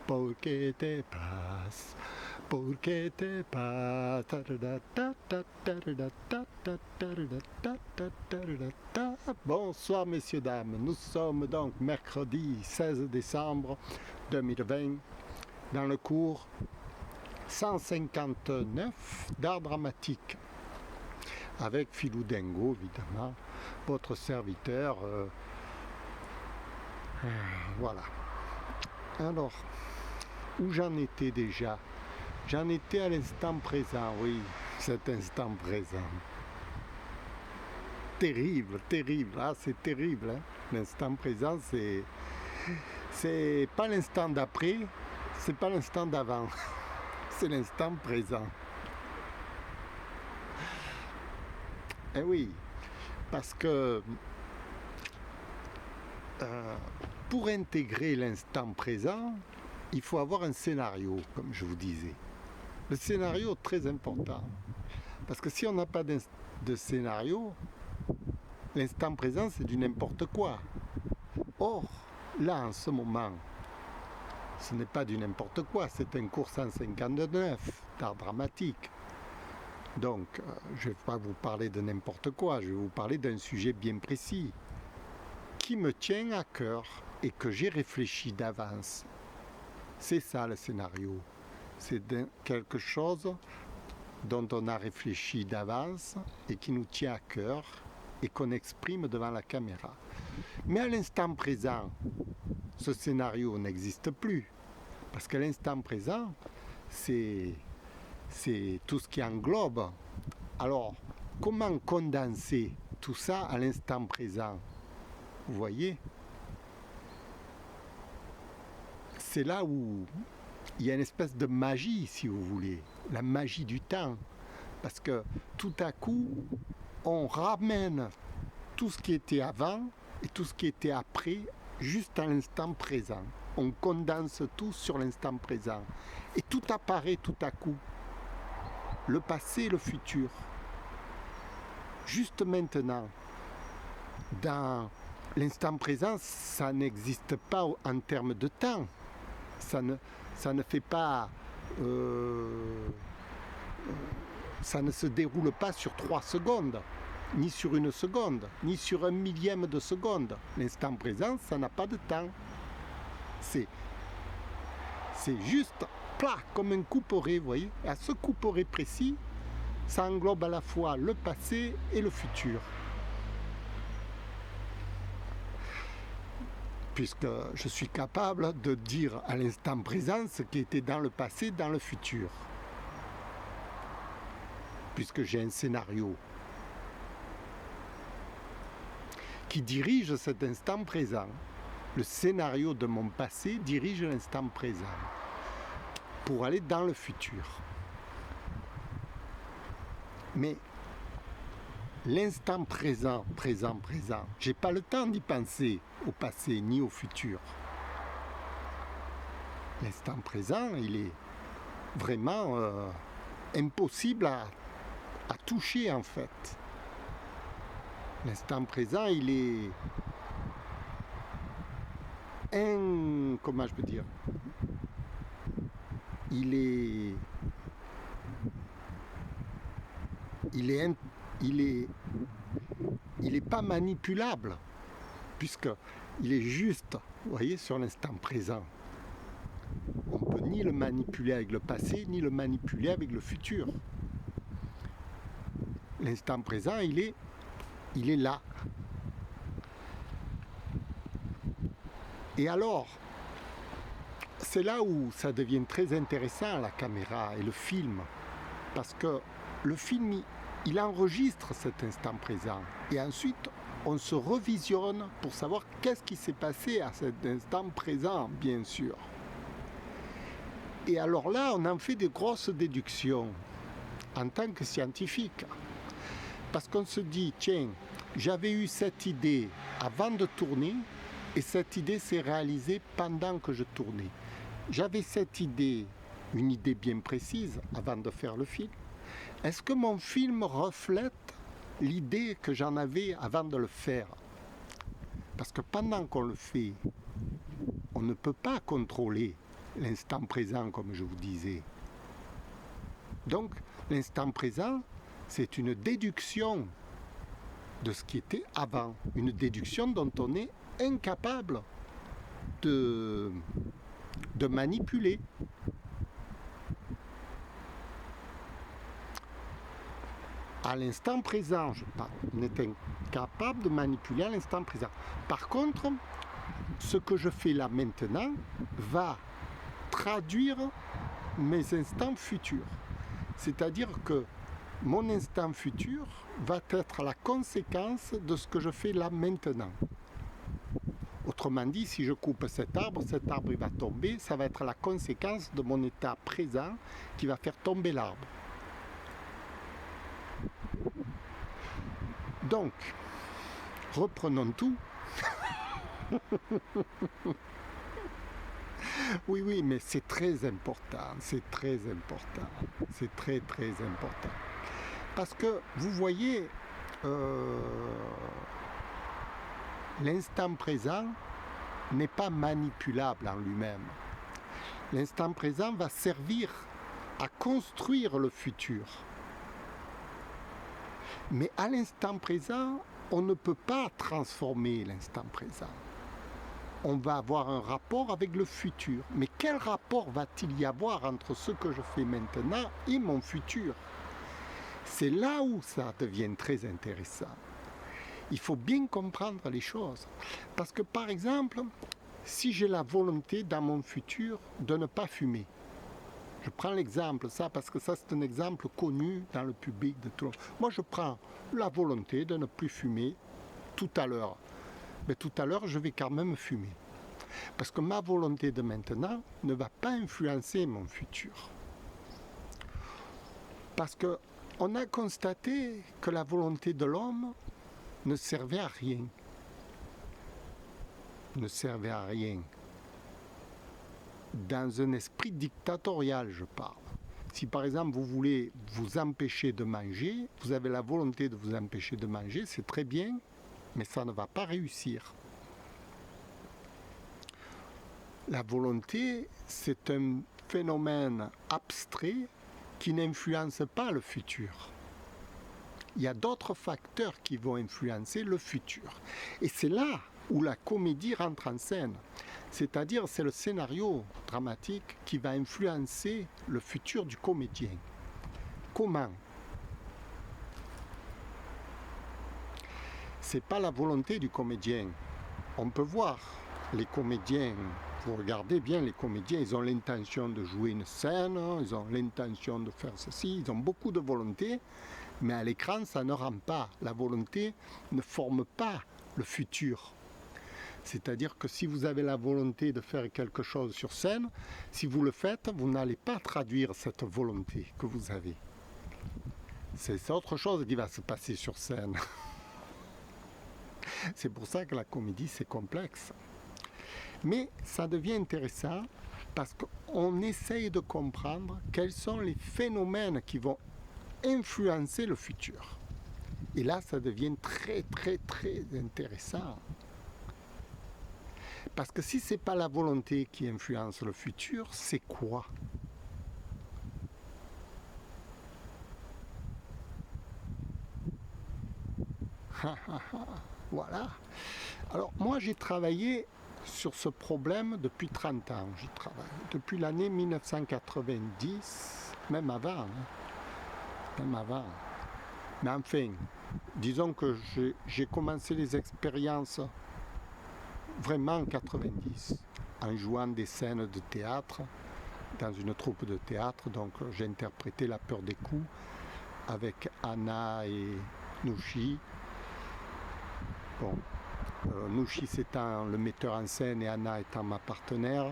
Porque te vas, porque te vas. Bonsoir messieurs, dames, nous sommes donc mercredi 16 décembre 2020 dans le cours 159 d'art dramatique avec Philou Dingo évidemment, votre serviteur. Voilà. Alors, où j'en étais déjà? J'en étais à l'instant présent, oui, cet instant présent. Terrible, terrible, ah, c'est terrible, hein? L'instant présent, c'est pas l'instant d'après, c'est pas l'instant d'avant, c'est l'instant présent. Eh oui, parce que pour intégrer l'instant présent, il faut avoir un scénario, comme je vous disais. Le scénario est très important, parce que si on n'a pas de scénario, l'instant présent c'est du n'importe quoi. Or, là en ce moment, ce n'est pas du n'importe quoi, c'est un cours 159 d'art dramatique. Donc, je ne vais pas vous parler de n'importe quoi, je vais vous parler d'un sujet bien précis, qui me tient à cœur et que j'ai réfléchi d'avance. C'est ça le scénario. C'est quelque chose dont on a réfléchi d'avance et qui nous tient à cœur et qu'on exprime devant la caméra. Mais à l'instant présent, ce scénario n'existe plus. Parce qu'à l'instant présent, c'est tout ce qui englobe. Alors, comment condenser tout ça à l'instant présent? Vous voyez? C'est là où il y a une espèce de magie, si vous voulez, la magie du temps. Parce que tout à coup, on ramène tout ce qui était avant et tout ce qui était après, juste à l'instant présent. On condense tout sur l'instant présent. Et tout apparaît tout à coup. Le passé et le futur. Juste maintenant, dans l'instant présent, ça n'existe pas en termes de temps. Ça ne fait pas... ça ne se déroule pas sur 3 secondes, ni sur 1 seconde, ni sur 1 millième de seconde. L'instant présent, ça n'a pas de temps. C'est juste plat, comme un couperet, vous voyez. Et à ce couperet précis, ça englobe à la fois le passé et le futur. Puisque je suis capable de dire à l'instant présent ce qui était dans le passé, dans le futur. Puisque j'ai un scénario qui dirige cet instant présent. Le scénario de mon passé dirige l'instant présent pour aller dans le futur. Mais l'instant présent, j'ai pas le temps d'y penser au passé ni au futur. L'instant présent, il est vraiment impossible à toucher en fait. L'instant présent, il est comment je peux dire, il est pas manipulable, puisque il est juste, vous voyez, sur l'instant présent. On peut ni le manipuler avec le passé, ni le manipuler avec le futur. L'instant présent, il est là. Et alors, c'est là où ça devient très intéressant, la caméra et le film, parce que le film, il enregistre cet instant présent, et ensuite, on se revisionne pour savoir qu'est-ce qui s'est passé à cet instant présent, bien sûr. Et alors là, on en fait de grosses déductions, en tant que scientifique, parce qu'on se dit, tiens, j'avais eu cette idée avant de tourner, et cette idée s'est réalisée pendant que je tournais. J'avais cette idée, une idée bien précise, avant de faire le film. Est-ce que mon film reflète l'idée que j'en avais avant de le faire? Parce que pendant qu'on le fait, on ne peut pas contrôler l'instant présent, comme je vous disais. Donc, l'instant présent, c'est une déduction de ce qui était avant. Une déduction dont on est incapable de manipuler. À l'instant présent, on est incapable de manipuler à l'instant présent. Par contre, ce que je fais là maintenant va traduire mes instants futurs. C'est-à-dire que mon instant futur va être la conséquence de ce que je fais là maintenant. Autrement dit, si je coupe cet arbre il va tomber, ça va être la conséquence de mon état présent qui va faire tomber l'arbre. Donc, reprenons tout. Oui, mais c'est très important, c'est très important, c'est très très important. Parce que, vous voyez, l'instant présent n'est pas manipulable en lui-même. L'instant présent va servir à construire le futur. Mais à l'instant présent, on ne peut pas transformer l'instant présent. On va avoir un rapport avec le futur. Mais quel rapport va-t-il y avoir entre ce que je fais maintenant et mon futur? C'est là où ça devient très intéressant. Il faut bien comprendre les choses. Parce que par exemple, si j'ai la volonté dans mon futur de ne pas fumer, je prends l'exemple, ça, parce que ça c'est un exemple connu dans le public de tout le monde. Moi je prends la volonté de ne plus fumer tout à l'heure. Mais tout à l'heure je vais quand même fumer. Parce que ma volonté de maintenant ne va pas influencer mon futur. Parce qu'on a constaté que la volonté de l'homme ne servait à rien. Ne servait à rien. Dans un esprit dictatorial, je parle. Si par exemple vous voulez vous empêcher de manger, vous avez la volonté de vous empêcher de manger, c'est très bien, mais ça ne va pas réussir. La volonté, c'est un phénomène abstrait qui n'influence pas le futur. Il y a d'autres facteurs qui vont influencer le futur. Et c'est là où la comédie rentre en scène. C'est-à-dire, c'est le scénario dramatique qui va influencer le futur du comédien. Comment? C'est pas la volonté du comédien. On peut voir les comédiens, vous regardez bien les comédiens, ils ont l'intention de jouer une scène, ils ont l'intention de faire ceci, ils ont beaucoup de volonté, mais à l'écran, ça ne rend pas. La volonté ne forme pas le futur. C'est-à-dire que si vous avez la volonté de faire quelque chose sur scène, si vous le faites, vous n'allez pas traduire cette volonté que vous avez. C'est autre chose qui va se passer sur scène. C'est pour ça que la comédie, c'est complexe. Mais ça devient intéressant parce qu'on essaye de comprendre quels sont les phénomènes qui vont influencer le futur. Et là, ça devient très, très, très intéressant. Parce que si ce n'est pas la volonté qui influence le futur, c'est quoi? Voilà. Alors, moi, j'ai travaillé sur ce problème depuis 30 ans. J'y travaille. Depuis l'année 1990, même avant. Même avant. Mais enfin, disons que j'ai commencé les expériences vraiment en 90, en jouant des scènes de théâtre, dans une troupe de théâtre. Donc j'ai interprété La peur des coups avec Anna et Nouchi. Bon, Nouchi étant le metteur en scène et Anna étant ma partenaire.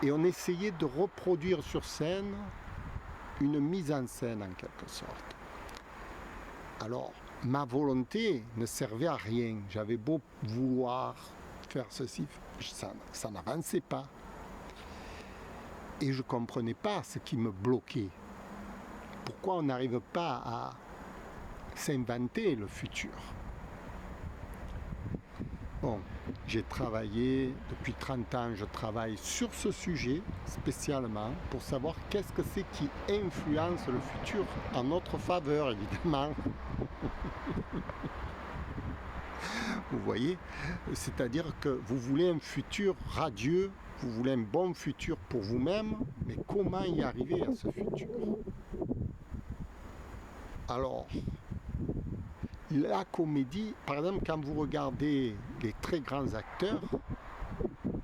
Et on essayait de reproduire sur scène une mise en scène en quelque sorte. Alors, ma volonté ne servait à rien. J'avais beau vouloir faire ceci, ça n'avançait pas. Et je ne comprenais pas ce qui me bloquait. Pourquoi on n'arrive pas à s'inventer le futur? Bon, J'ai travaillé, depuis 30 ans, je travaille sur ce sujet spécialement pour savoir qu'est-ce que c'est qui influence le futur en notre faveur, évidemment. Vous voyez? C'est-à-dire que vous voulez un futur radieux, vous voulez un bon futur pour vous-même, mais comment y arriver à ce futur? Alors, la comédie, par exemple, quand vous regardez les très grands acteurs,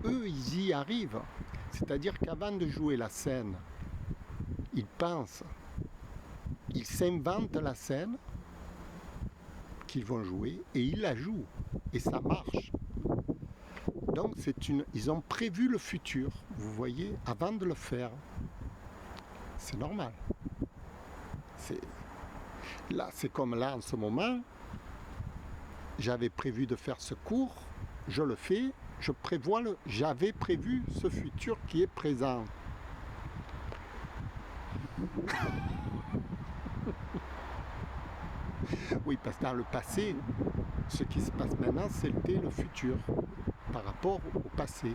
eux, ils y arrivent. C'est-à-dire qu'avant de jouer la scène, ils pensent, ils s'inventent la scène qu'ils vont jouer et ils la jouent. Et ça marche. Donc, ils ont prévu le futur, vous voyez, avant de le faire. C'est normal. Là, c'est comme là en ce moment, j'avais prévu de faire ce cours, je le fais, j'avais prévu ce futur qui est présent. Oui, parce que dans le passé, ce qui se passe maintenant, c'était le futur par rapport au passé.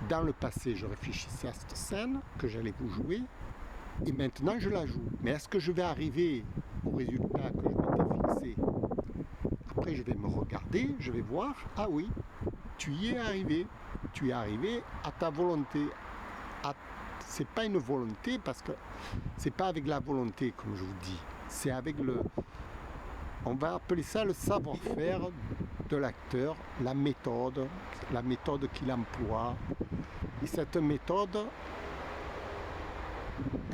Dans le passé, je réfléchissais à cette scène que j'allais vous jouer, et maintenant je la joue. Mais est-ce que je vais arriver au résultat que je m'étais fixé? Après, je vais me regarder, je vais voir, ah oui, tu y es arrivé. Tu es arrivé à ta volonté. C'est pas une volonté parce que c'est pas avec la volonté, comme je vous dis. C'est avec on va appeler ça le savoir-faire de l'acteur, la méthode qu'il emploie. Et cette méthode,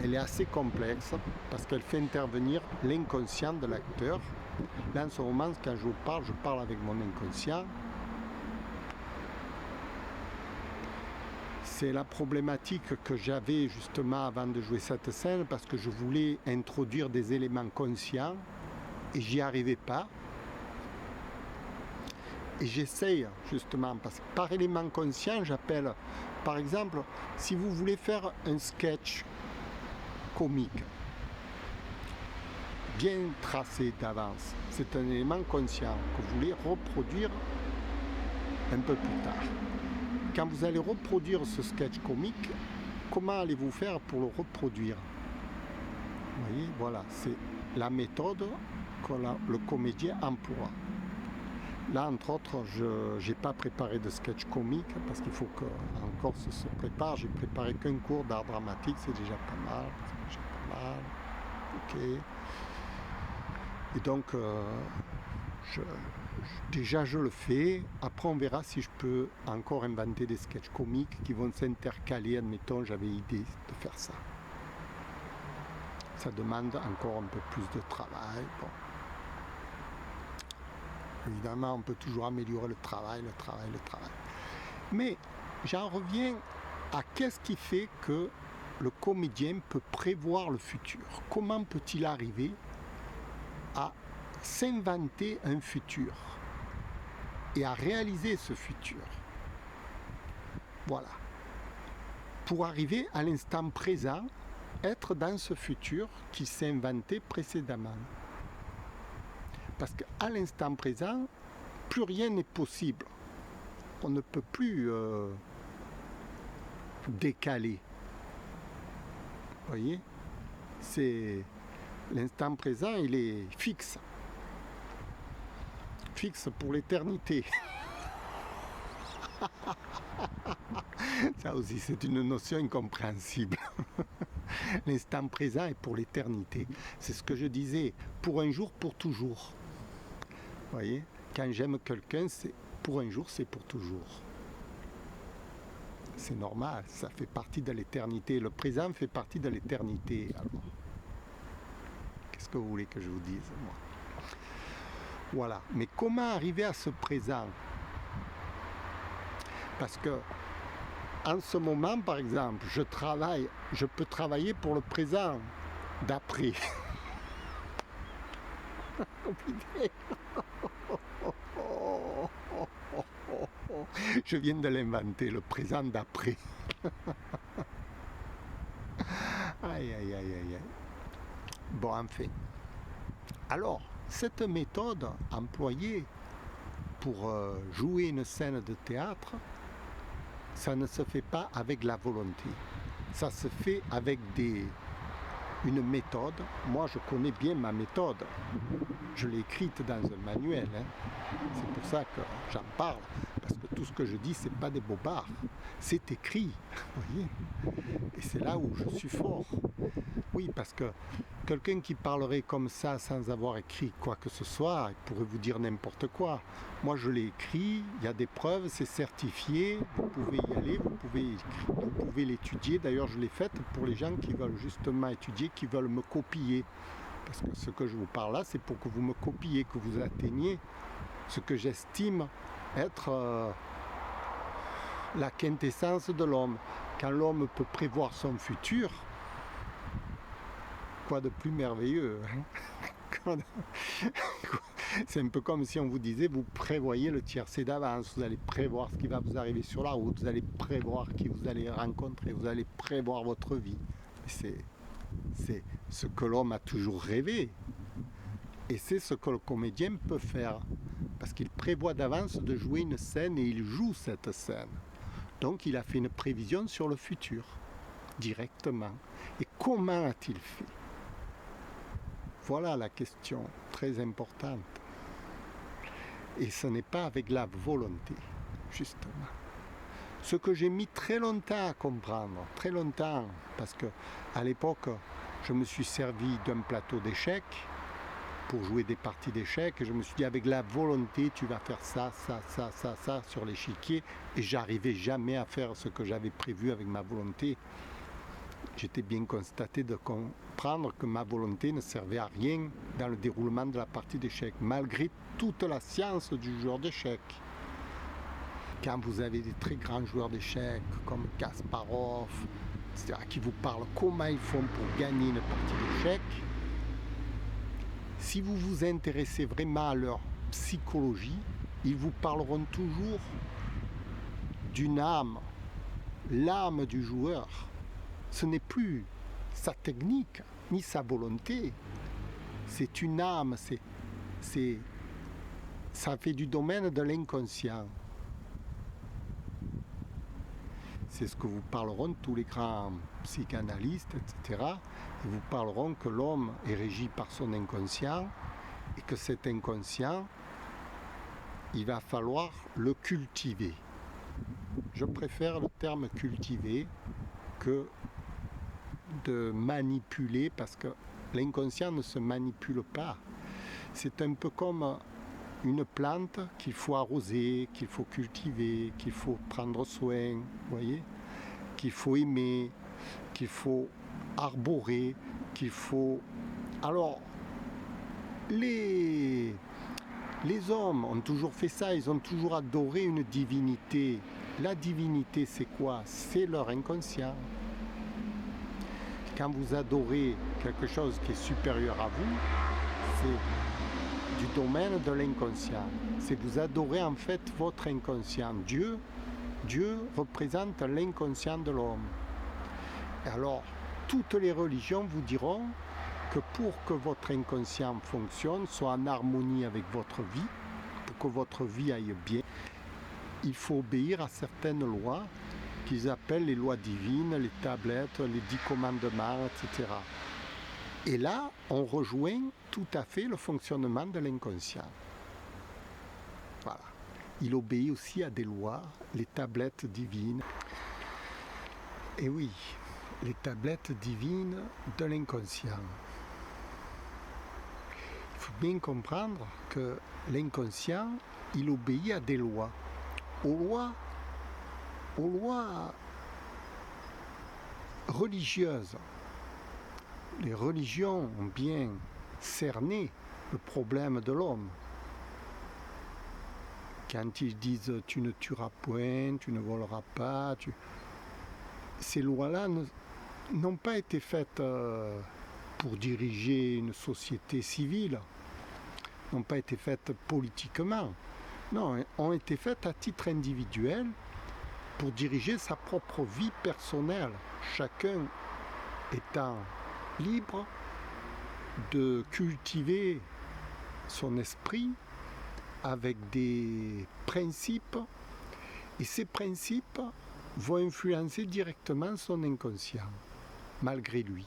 elle est assez complexe parce qu'elle fait intervenir l'inconscient de l'acteur. Là, en ce moment, quand je parle avec mon inconscient. C'est la problématique que j'avais justement avant de jouer cette scène parce que je voulais introduire des éléments conscients et j'y arrivais pas. Et j'essaye justement, parce que par élément conscient, j'appelle, par exemple, si vous voulez faire un sketch comique, bien tracé d'avance, c'est un élément conscient que vous voulez reproduire un peu plus tard. Quand vous allez reproduire ce sketch comique, comment allez-vous faire pour le reproduire? Vous voyez, voilà, c'est la méthode que le comédien emploie. Là, entre autres, je n'ai pas préparé de sketch comique parce qu'il faut qu'en Corse se prépare. J'ai préparé qu'un cours d'art dramatique, c'est déjà pas mal. Ok. Et donc, déjà je le fais. Après, on verra si je peux encore inventer des sketchs comiques qui vont s'intercaler. Admettons, j'avais idée de faire ça. Ça demande encore un peu plus de travail. Bon. Évidemment, on peut toujours améliorer le travail. Mais j'en reviens à qu'est-ce qui fait que le comédien peut prévoir le futur. Comment peut-il arriver à s'inventer un futur et à réaliser ce futur? Voilà. Pour arriver à l'instant présent, être dans ce futur qui s'est inventé précédemment. Parce qu'à l'instant présent, plus rien n'est possible. On ne peut plus décaler. Vous voyez? C'est l'instant présent, il est fixe. Fixe pour l'éternité. Ça aussi, c'est une notion incompréhensible. L'instant présent est pour l'éternité. C'est ce que je disais, pour un jour, pour toujours. Vous voyez, quand j'aime quelqu'un, c'est pour un jour, c'est pour toujours. C'est normal, ça fait partie de l'éternité. Le présent fait partie de l'éternité. Alors, qu'est-ce que vous voulez que je vous dise, moi? Voilà. Mais comment arriver à ce présent? Parce que en ce moment, par exemple, je peux travailler pour le présent d'après. Je viens de l'inventer, le présent d'après. Aïe, aïe, aïe, aïe, aïe. Bon, enfin. Alors, cette méthode employée pour jouer une scène de théâtre, ça ne se fait pas avec la volonté. Ça se fait avec une méthode. Moi, je connais bien ma méthode. Je l'ai écrite dans un manuel. C'est pour ça que j'en parle. Parce que tout ce que je dis, c'est pas des bobards. C'est écrit. Vous voyez ? Et c'est là où je suis fort. Oui, parce que quelqu'un qui parlerait comme ça sans avoir écrit quoi que ce soit, il pourrait vous dire n'importe quoi. Moi, je l'ai écrit, il y a des preuves, c'est certifié, vous pouvez y aller, vous pouvez l'étudier. D'ailleurs, je l'ai faite pour les gens qui veulent justement étudier, qui veulent me copier. Parce que ce que je vous parle là, c'est pour que vous me copiez, que vous atteigniez ce que j'estime être la quintessence de l'homme. Quand l'homme peut prévoir son futur, quoi de plus merveilleux, hein? C'est un peu comme si on vous disait, vous prévoyez le tiercé d'avance, vous allez prévoir ce qui va vous arriver sur la route, vous allez prévoir qui vous allez rencontrer, vous allez prévoir votre vie. C'est ce que l'homme a toujours rêvé. Et c'est ce que le comédien peut faire. Parce qu'il prévoit d'avance de jouer une scène et il joue cette scène. Donc il a fait une prévision sur le futur, directement. Et comment a-t-il fait ? Voilà la question très importante. Et ce n'est pas avec la volonté, justement. Ce que j'ai mis très longtemps à comprendre, très longtemps, parce que à l'époque, je me suis servi d'un plateau d'échecs pour jouer des parties d'échecs, et je me suis dit, avec la volonté, tu vas faire ça, ça, ça, ça, ça sur l'échiquier, et j'arrivais jamais à faire ce que j'avais prévu avec ma volonté. J'étais bien constaté de comprendre que ma volonté ne servait à rien dans le déroulement de la partie d'échecs, malgré toute la science du joueur d'échecs. Quand vous avez des très grands joueurs d'échecs, comme Kasparov, etc., qui vous parlent comment ils font pour gagner une partie d'échecs, si vous vous intéressez vraiment à leur psychologie, ils vous parleront toujours d'une âme, l'âme du joueur. Ce n'est plus sa technique, ni sa volonté. C'est une âme, ça fait du domaine de l'inconscient. C'est ce que vous parleront tous les grands psychanalystes, etc. Ils vous parleront que l'homme est régi par son inconscient et que cet inconscient, il va falloir le cultiver. Je préfère le terme cultiver que de manipuler, parce que l'inconscient ne se manipule pas. C'est un peu comme une plante qu'il faut arroser, qu'il faut cultiver, qu'il faut prendre soin, vous voyez, qu'il faut aimer, qu'il faut arborer, qu'il faut... Alors, les hommes ont toujours fait ça, ils ont toujours adoré une divinité. La divinité, c'est quoi ? C'est leur inconscient. Quand vous adorez quelque chose qui est supérieur à vous, c'est du domaine de l'inconscient. C'est vous adorez en fait votre inconscient. Dieu représente l'inconscient de l'homme. Et alors, toutes les religions vous diront que pour que votre inconscient fonctionne, soit en harmonie avec votre vie, pour que votre vie aille bien, il faut obéir à certaines lois qu'ils appellent les lois divines, les tablettes, les 10 commandements, etc. Et là, on rejoint tout à fait le fonctionnement de l'inconscient. Voilà. Il obéit aussi à des lois, les tablettes divines. Et oui, les tablettes divines de l'inconscient. Il faut bien comprendre que l'inconscient, il obéit à des lois. Aux lois religieuses. Les religions ont bien cerné le problème de l'homme. Quand ils disent « tu ne tueras point, tu ne voleras pas », ces lois-là n'ont pas été faites pour diriger une société civile, n'ont pas été faites politiquement. Non, ont été faites à titre individuel pour diriger sa propre vie personnelle, chacun étant libre de cultiver son esprit avec des principes, et ces principes vont influencer directement son inconscient, malgré lui.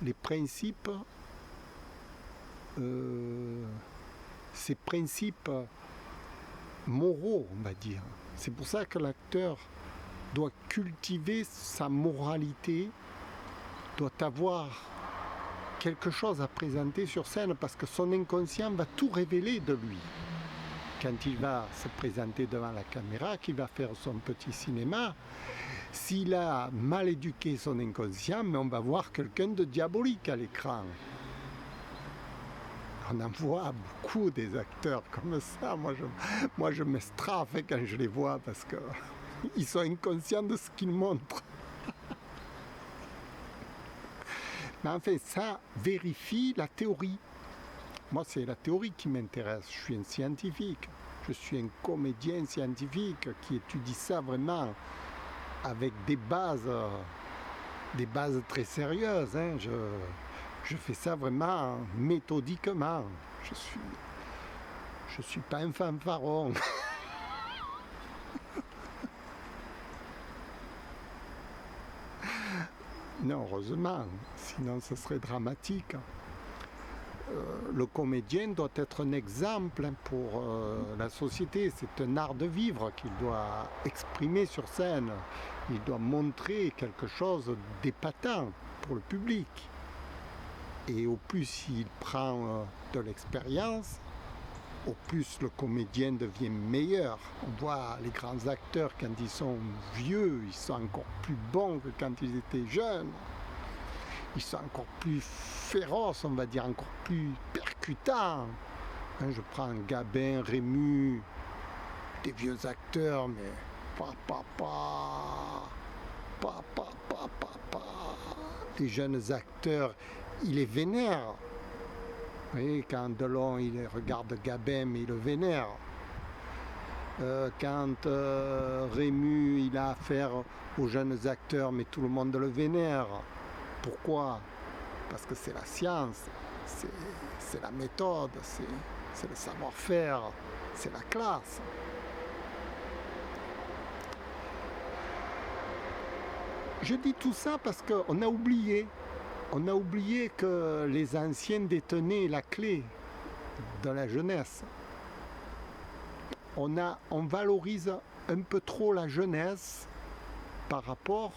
Les principes, ces principes moraux, on va dire. C'est pour ça que l'acteur doit cultiver sa moralité, doit avoir quelque chose à présenter sur scène, parce que son inconscient va tout révéler de lui. Quand il va se présenter devant la caméra, qu'il va faire son petit cinéma, s'il a mal éduqué son inconscient, mais on va voir quelqu'un de diabolique à l'écran. On en voit beaucoup des acteurs comme ça. Moi, je m'estrafe quand je les vois parce qu'ils sont inconscients de ce qu'ils montrent. Mais enfin, ça vérifie la théorie. Moi, c'est la théorie qui m'intéresse. Je suis un scientifique. Je suis un comédien scientifique qui étudie ça vraiment avec des bases très sérieuses. Hein. Je fais ça vraiment méthodiquement. Je suis pas un fanfaron. Non, heureusement, sinon ce serait dramatique. Le comédien doit être un exemple pour la société. C'est un art de vivre qu'il doit exprimer sur scène. Il doit montrer quelque chose d'épatant pour le public. Et au plus il prend de l'expérience, au plus le comédien devient meilleur. On voit les grands acteurs, quand ils sont vieux, ils sont encore plus bons que quand ils étaient jeunes. Ils sont encore plus féroces, on va dire, encore plus percutants. Hein, je prends Gabin, Rému, des vieux acteurs, mais les jeunes acteurs, il les vénère. Vous voyez, quand Delon il regarde Gabin, mais il le vénère. Quand Rému il a affaire aux jeunes acteurs, mais tout le monde le vénère. Pourquoi? Parce que c'est la science, c'est la méthode, c'est le savoir-faire, c'est la classe. Je dis tout ça parce qu'on a oublié. On a oublié que les anciens détenaient la clé de la jeunesse. On valorise un peu trop la jeunesse par rapport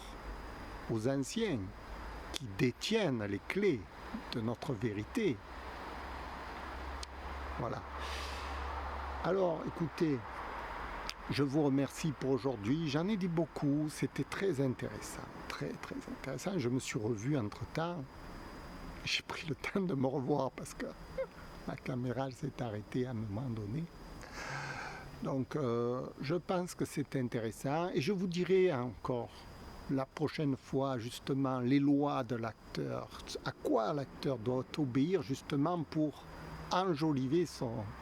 aux anciens qui détiennent les clés de notre vérité. Voilà. Alors, écoutez, je vous remercie pour aujourd'hui. J'en ai dit beaucoup. C'était très intéressant. Très, très intéressant. Je me suis revu entre-temps. J'ai pris le temps de me revoir parce que ma caméra s'est arrêtée à un moment donné. Donc, je pense que c'est intéressant. Et je vous dirai encore la prochaine fois, justement, les lois de l'acteur. À quoi l'acteur doit obéir, justement, pour enjoliver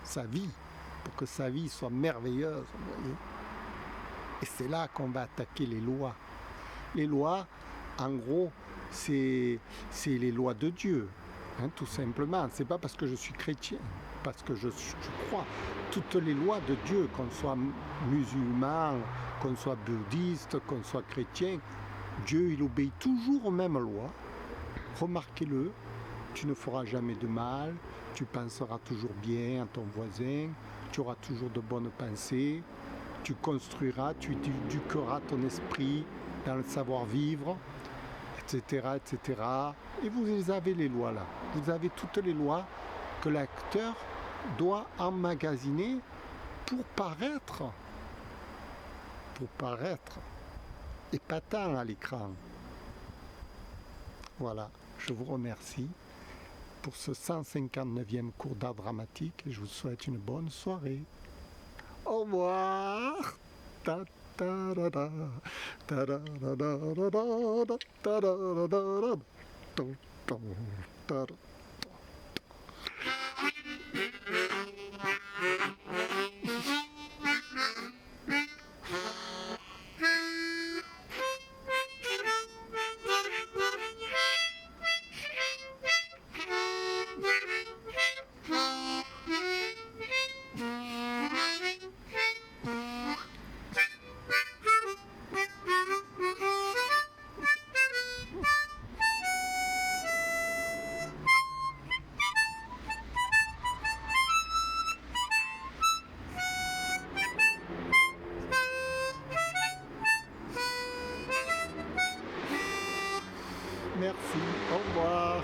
sa vie. Pour que sa vie soit merveilleuse. Vous voyez. Et c'est là qu'on va attaquer les lois. Les lois, en gros, c'est les lois de Dieu, hein, tout simplement. C'est pas parce que je suis chrétien, parce que je crois. Toutes les lois de Dieu, qu'on soit musulman, qu'on soit bouddhiste, qu'on soit chrétien, Dieu, il obéit toujours aux mêmes lois. Remarquez-le, tu ne feras jamais de mal, tu penseras toujours bien à ton voisin, tu auras toujours de bonnes pensées, tu construiras, tu éduqueras ton esprit dans le savoir-vivre, etc., etc. Et vous avez les lois là. Vous avez toutes les lois que l'acteur doit emmagasiner pour paraître épatant à l'écran. Voilà, je vous remercie pour ce 159e cours d'art dramatique et je vous souhaite une bonne soirée. Au revoir. Ta ta da da ta da da da da da ta da da da da Merci, au revoir.